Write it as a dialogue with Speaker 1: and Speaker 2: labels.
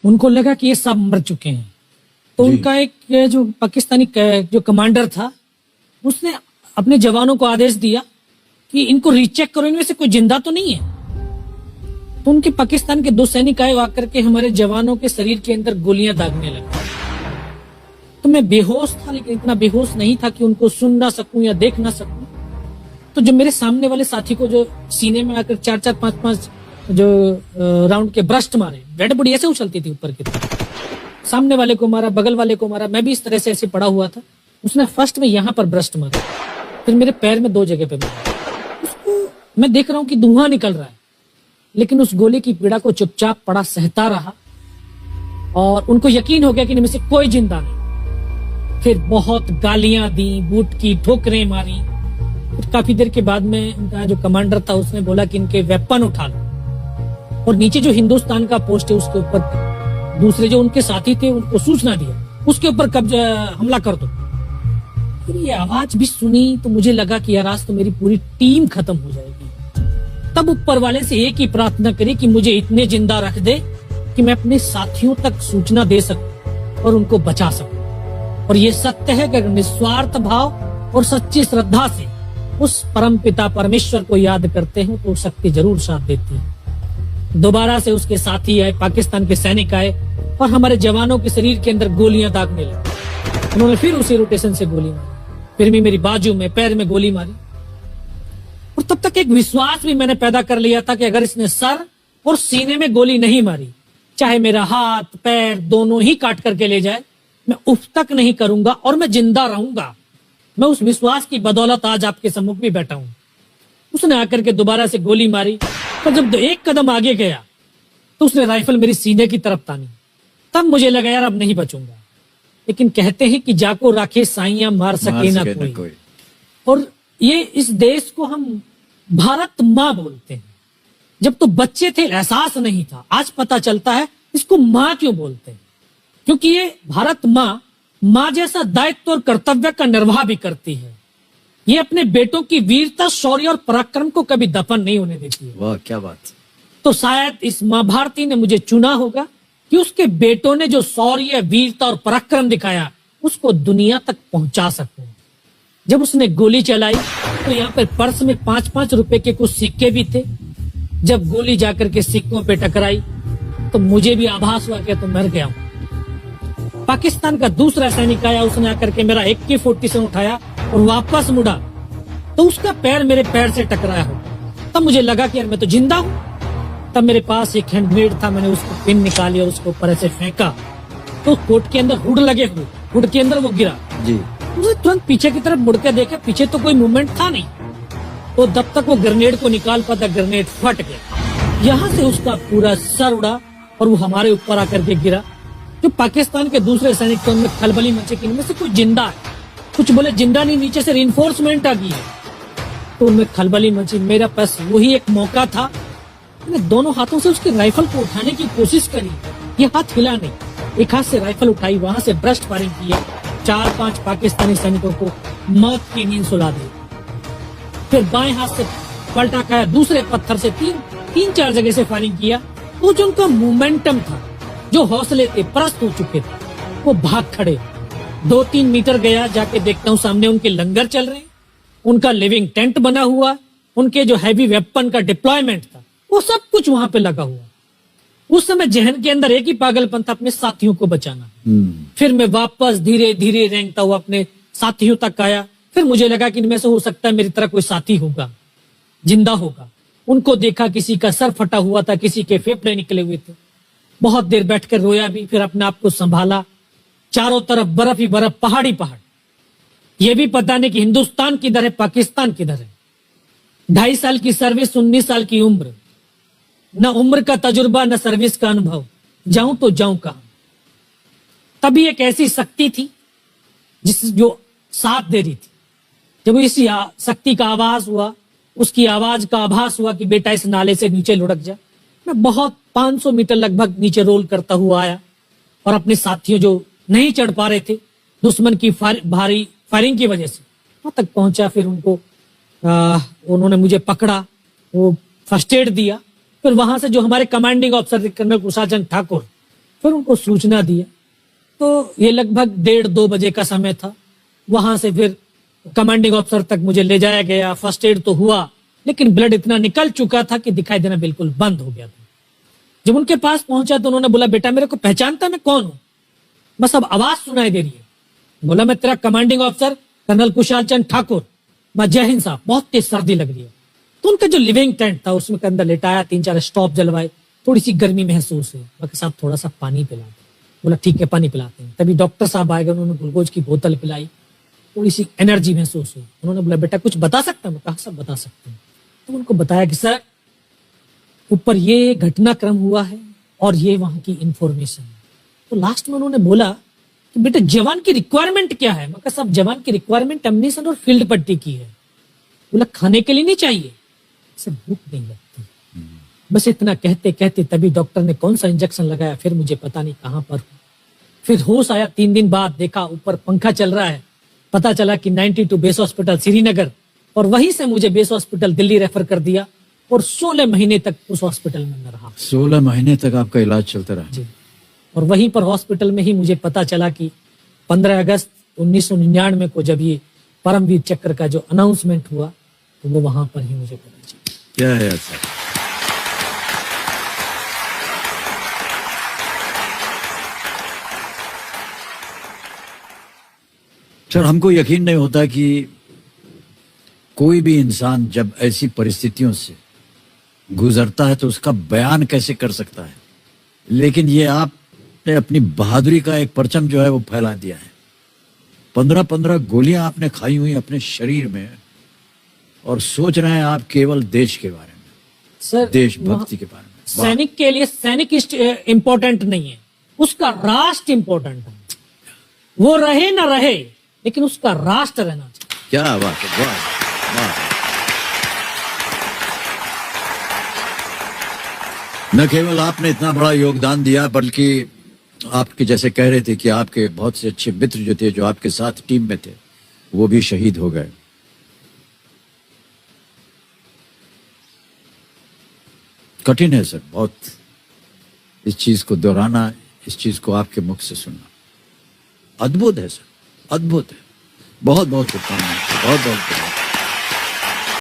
Speaker 1: उनको लगा कि ये सब मर चुके हैं, तो उनका एक जो पाकिस्तानी जो कमांडर था उसने अपने जवानों को आदेश दिया कि इनको रीचेक करो, इनमें से कोई जिंदा तो नहीं है। तो उनके पाकिस्तान के 2 सैनिक आए, आकर के हमारे जवानों के शरीर के अंदर गोलियां दागने लगे। तो मैं बेहोश था, लेकिन इतना बेहोश नहीं था कि उनको सुन ना सकूं या देख ना सकूं। तो जो मेरे सामने वाले साथी को जो सीने में आकर 4-4, 5-5 जो राउंड के ब्रस्ट मारे, डेड बॉडी ऐसे उछलती थी ऊपर की तरफ, सामने वाले को मारा, बगल वाले को मारा, मैं भी इस तरह से ऐसे पड़ा हुआ था। उसने फर्स्ट में यहाँ पर ब्रस्ट मारा, फिर मेरे पैर में 2 जगह पे मारा। उसको मैं देख रहा हूँ कि धुआं निकल रहा है, लेकिन उस गोली की पीड़ा को चुपचाप पड़ा सहता रहा और उनको यकीन हो गया कि इनमें से कोई जिंदा नहीं। फिर बहुत गालियां दी, बूट की ठोकरें मारी। फिर काफी देर के बाद में उनका जो कमांडर था उसने बोला कि इनके वेपन उठा लो, और नीचे जो हिंदुस्तान का पोस्ट है उसके ऊपर दूसरे जो उनके साथी थे उनको सूचना दिया, उसके ऊपर कब्जा हमला कर दो। फिर ये आवाज भी सुनी तो मुझे लगा कि यार आज तो मेरी पूरी टीम खत्म हो जाएगी। तब ऊपर वाले से एक ही प्रार्थना करी कि मुझे इतने जिंदा रख दे कि मैं अपने साथियों तक सूचना दे सकूं और उनको बचा सकूं। और ये सत्य है कि अगर निस्वार्थ भाव और सच्ची श्रद्धा से उस परम पिता परमेश्वर को याद करते हैं तो शक्ति जरूर साथ देती है। दोबारा से उसके साथी आए, पाकिस्तान के सैनिक आए और हमारे जवानों के शरीर के अंदर गोलियां दागने लगे। उन्होंने फिर उसी रोटेशन से गोली मारी, फिर भी मेरी बाजू में, पैर में गोली मारी। और तब तक एक विश्वास भी मैंने पैदा कर लिया था कि अगर इसने सर और सीने में गोली नहीं मारी, चाहे मेरा हाथ पैर दोनों ही काट करके ले जाए, मैं उफ तक नहीं करूंगा और मैं जिंदा रहूंगा। मैं उस विश्वास की बदौलत आज आपके सम्मुख भी बैठा हूं। उसने आकर के दोबारा से गोली मारी, पर जब 1 कदम आगे गया तो उसने राइफल मेरी सीने की तरफ तानी। तब मुझे लगा यार अब नहीं बचूंगा। लेकिन कहते हैं कि जाको राखे साइयां मार सके ना कोई। और ये इस देश को हम भारत माँ बोलते हैं। जब तो बच्चे थे एहसास नहीं था, आज पता चलता है इसको माँ क्यों बोलते हैं, क्योंकि ये भारत माँ जैसा दायित्व और कर्तव्य का निर्वाह भी करती है। ये अपने बेटों की वीरता, शौर्य और पराक्रम को कभी दफन नहीं होने देती है। वाह क्या बात। तो शायद इस माँ भारती ने मुझे चुना होगा कि उसके बेटों ने जो शौर्य, वीरता और पराक्रम दिखाया उसको दुनिया तक पहुंचा सकूं। जब उसने गोली चलाई तो यहाँ पर पर्स में 5-5 रुपए के कुछ सिक्के भी थे। जब गोली जाकर के सिक्कों पे टकराई तो मुझे भी आभास हुआ कि तो मर गया हूं। पाकिस्तान का दूसरा सैनिक आया, उसने आकर के मेरा AK-47 उठाया और वापस मुड़ा तो उसका पैर मेरे पैर से टकराया हो। तब मुझे लगा कि यार मैं तो जिंदा हूं। तब मेरे पास एक हैंडग्रेड था, मैंने उसको पिन निकाली और उसको ऊपर ऐसे फेंका तो कोट के अंदर हुड लगे हुए, हुड के अंदर वो गिरा जी। मुझे तुरंत पीछे की तरफ मुड़ के देखा, पीछे तो कोई मूवमेंट था नहीं। तो जब तक वो ग्रेनेड को निकाल पाता ग्रेनेड फट गया, यहाँ से उसका पूरा सर उड़ा और वो हमारे ऊपर आकर के गिरा। जो पाकिस्तान के दूसरे सैनिक थे उनमें खलबली मची कि इनमें से कोई जिंदा है, कुछ बोले जिंदा नहीं, नीचे से रिइंफोर्समेंट आ गई है। तो उनमें खलबली मची। मेरा पास वही एक मौका था, मैंने दोनों हाथों से उसकी राइफल को उठाने की कोशिश करी, ये हाथ हिला नहीं। एक हाथ से राइफल उठाई, वहां से ब्रस्ट फायरिंग किया, 4-5 पाकिस्तानी सैनिकों को मौत की नींद सुला दी। फिर बाएं हाथ से पलटा खाया, दूसरे पत्थर से 3-4 जगह से फायरिंग किया। वो जो उनका मोमेंटम था, जो हौसले थे, परस्त हो चुके थे, वो भाग खड़े। 2-3 मीटर गया, जाके देखता हूँ सामने उनके लंगर चल रहे हैं, उनका लिविंग टेंट बना हुआ, उनके जो हैवी वेपन का डिप्लॉयमेंट था वो सब कुछ वहां पे लगा हुआ। उस समय जहन के अंदर एक ही पागलपन था, अपने साथियों को बचाना। फिर मैं वापस धीरे धीरे रेंगता हुआ अपने साथियों तक आया। फिर मुझे लगा कि इनमें से हो सकता है मेरी तरह कोई साथी होगा, जिंदा होगा। उनको देखा, किसी का सर फटा हुआ था, किसी के फेफड़े निकले हुए थे। बहुत देर बैठकर रोया भी, फिर अपने आप को संभाला। चारों तरफ बर्फ ही बर्फ, पहाड़ी पहाड़। ये भी पता नहीं कि हिंदुस्तान किधर है, पाकिस्तान किधर है। 2.5 साल की सर्विस, 19 साल की उम्र, न उम्र का तजुर्बा न सर्विस का अनुभव, जाऊं तो जाऊं कहां। तभी एक ऐसी शक्ति थी जो साथ दे रही थी। जब इस शक्ति का आवाज हुआ, उसकी आवाज का आभास हुआ कि बेटा इस नाले से नीचे लुढ़क जा, मैं बहुत 500 मीटर लगभग नीचे रोल करता हुआ आया और अपने साथियों जो नहीं चढ़ पा रहे थे दुश्मन की भारी फायरिंग की वजह से, वहां तक पहुंचा। फिर उन्होंने मुझे पकड़ा, वो फर्स्ट एड दिया। फिर वहां से जो हमारे कमांडिंग ऑफिसर थे कर्नल कुशाल चंद ठाकुर, फिर उनको सूचना दिया। तो ये लगभग 1:30-2 बजे का समय था। वहां से फिर कमांडिंग ऑफिसर तक मुझे ले जाया गया। फर्स्ट एड तो हुआ, लेकिन ब्लड इतना निकल चुका था कि दिखाई देना बिल्कुल बंद हो गया था। जब उनके पास पहुंचा तो उन्होंने बोला, बेटा मेरे को पहचानता मैं कौन हूं? बस अब आवाज सुनाई दे रही है। बोला, मैं तेरा commanding officer colonel Kushal Chand Thakur. मैं, जय हिंद साहब, बहुत तेज सर्दी लग रही है। तो उनका जो लिविंग टेंट था उसमें के अंदर लेटाया, 3-4 स्टॉप जलवाए, थोड़ी सी गर्मी महसूस हुई। बाकी साहब थोड़ा सा पानी पिला दो। बोला ठीक है, पानी पिलाते हैं। तभी डॉक्टर साहब आए गए, उन्होंने ग्लूकोज की बोतल पिलाई, थोड़ी सी एनर्जी महसूस हुई। उन्होंने बोला, बेटा कुछ बता सकता हूँ? कहा सब बता सकते हैं। तो उनको बताया कि सर ऊपर ये घटनाक्रम हुआ है और ये वहां की इंफॉर्मेशन है। तो लास्ट में उन्होंने बोला कि बेटा जवान की रिक्वायरमेंट क्या है? मैं कहा साहब जवान की रिक्वायरमेंट एम्यूनिशन और फील्ड पट्टी की है। बोला खाने के लिए नहीं चाहिए, सर भूख नहीं लगती। बस इतना कहते कहते तभी डॉक्टर ने कौन सा इंजेक्शन लगाया, फिर मुझे पता नहीं कहां पर। फिर होश आया 3 दिन बाद, देखा ऊपर पंखा चल रहा है। पता चला कि 92 बेस हॉस्पिटल श्रीनगर, और वहीं से मुझे बेस हॉस्पिटल दिल्ली रेफर कर दिया और 16 महीने तक उस हॉस्पिटल में रहा।
Speaker 2: 16 महीने तक आपका इलाज चलता रहा?
Speaker 1: जी। और वहीं पर हॉस्पिटल में ही मुझे पता चला कि 15 अगस्त 1999 को जब ये परमवीर चक्र का जो अनाउंसमेंट हुआ तो वो वहां पर ही मुझे पता चला।
Speaker 2: क्या है सर? सर हमको यकीन नहीं होता कि कोई भी इंसान जब ऐसी परिस्थितियों से गुजरता है तो उसका बयान कैसे कर सकता है, लेकिन ये आपने अपनी बहादुरी का एक परचम जो है वो फैला दिया है। 15-15 गोलियां आपने खाई हुई अपने शरीर में और सोच रहे हैं आप केवल देश के बारे में,
Speaker 1: सर
Speaker 2: देशभक्ति के बारे में।
Speaker 1: सैनिक के लिए सैनिक इंपॉर्टेंट नहीं है, उसका राष्ट्र इंपॉर्टेंट है। वो रहे ना रहे लेकिन उसका राष्ट्र रहना चाहिए।
Speaker 2: क्या बात है, वाह वाह। न केवल आपने इतना बड़ा योगदान दिया बल्कि आपके जैसे कह रहे थे कि आपके बहुत से अच्छे मित्र जो थे, जो आपके साथ टीम में थे, वो भी शहीद हो गए। कठिन है सर बहुत इस चीज को दोहराना, इस चीज को आपके मुख से सुनना। अद्भुत है सर, अद्भुत है। बहुत बहुत शुभकामनाएं, बहुत बहुत शुभकामनाएं।